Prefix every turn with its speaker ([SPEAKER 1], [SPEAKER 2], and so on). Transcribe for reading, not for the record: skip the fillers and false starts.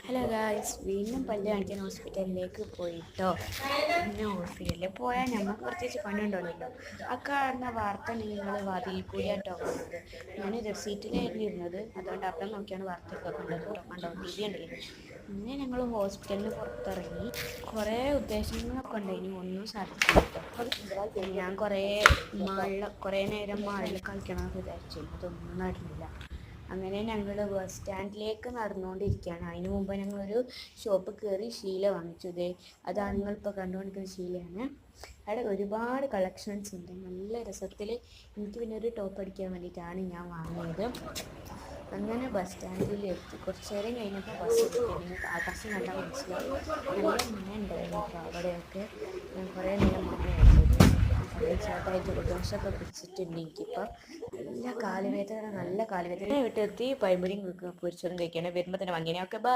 [SPEAKER 1] Hello guys, വീണ്ടും പല്ല് കാണിക്കാൻ ഹോസ്പിറ്റലിലേക്ക് പോയിട്ടോ. പിന്നെ ഹോസ്പിറ്റലിൽ പോയാൽ ഞമ്മക്ക് പ്രത്യേകിച്ച് പണിയുണ്ടല്ലോ. ആ കാണുന്ന വാർത്ത നിങ്ങൾ വാതിൽ കൂടിയാട്ടോ കാണുന്നത്. ഞാൻ റെസീറ്റിലായിരുന്നു ഇരുന്നത്, അതുകൊണ്ട് അപ്പം നോക്കിയാണ് വാർത്തയൊക്കെ കണ്ടത് കേട്ടോ. കണ്ടോ, ടി വി ഉണ്ടല്ലോ. പിന്നെ ഞങ്ങൾ ഹോസ്പിറ്റലിന് പുറത്തിറങ്ങി. കുറേ ഉദ്ദേശങ്ങളൊക്കെ ഉണ്ടായിനി, ഒന്നും സാധിച്ചില്ല കേട്ടോ. ഞാൻ കുറേ നേരം മാളിൽ കളിക്കണമെന്ന് വിചാരിച്ചിരുന്നു, അതൊന്നും നടന്നില്ല. അങ്ങനെ ഞങ്ങൾ ബസ് സ്റ്റാൻഡിലേക്ക് നടന്നുകൊണ്ടിരിക്കുകയാണ്. അതിന് മുമ്പ് ഞങ്ങളൊരു ഷോപ്പ് കയറി ശീല വാങ്ങിച്ചു. അതാണ് നിങ്ങളിപ്പോൾ കണ്ടുകൊണ്ടിരിക്കുന്ന ശീലയാണ്. അവിടെ ഒരുപാട് കളക്ഷൻസ് ഉണ്ട്, നല്ല രസത്തിൽ. എനിക്ക് പിന്നെ ഒരു ടോപ്പ് അടിക്കാൻ വേണ്ടിയിട്ടാണ് ഞാൻ വാങ്ങിയത്. അങ്ങനെ ബസ് സ്റ്റാൻഡിൽ എത്തി. കുറച്ച് നേരം കഴിഞ്ഞപ്പോൾ ബസ് എത്തി. നിങ്ങൾക്ക് ആകാശം കണ്ടാൽ മനസ്സിലാവും, നല്ല മഴ ഉണ്ടായിരുന്നു കേട്ടോ അവിടെയൊക്കെ. ഞാൻ കുറേ നേരം മഴ ആയിരുന്നു. ചെറുതായി ജലദോഷമൊക്കെ പിടിച്ചിട്ടുണ്ട് എനിക്കിപ്പോൾ. നല്ല കാലുവേദന വീട്ടിലെത്തി. പഴംപൊരിയും പൊരിച്ചതും കഴിക്കുകയാണ്. വരുമ്പോൾ തന്നെ വാങ്ങിയാണ്. Okay, by.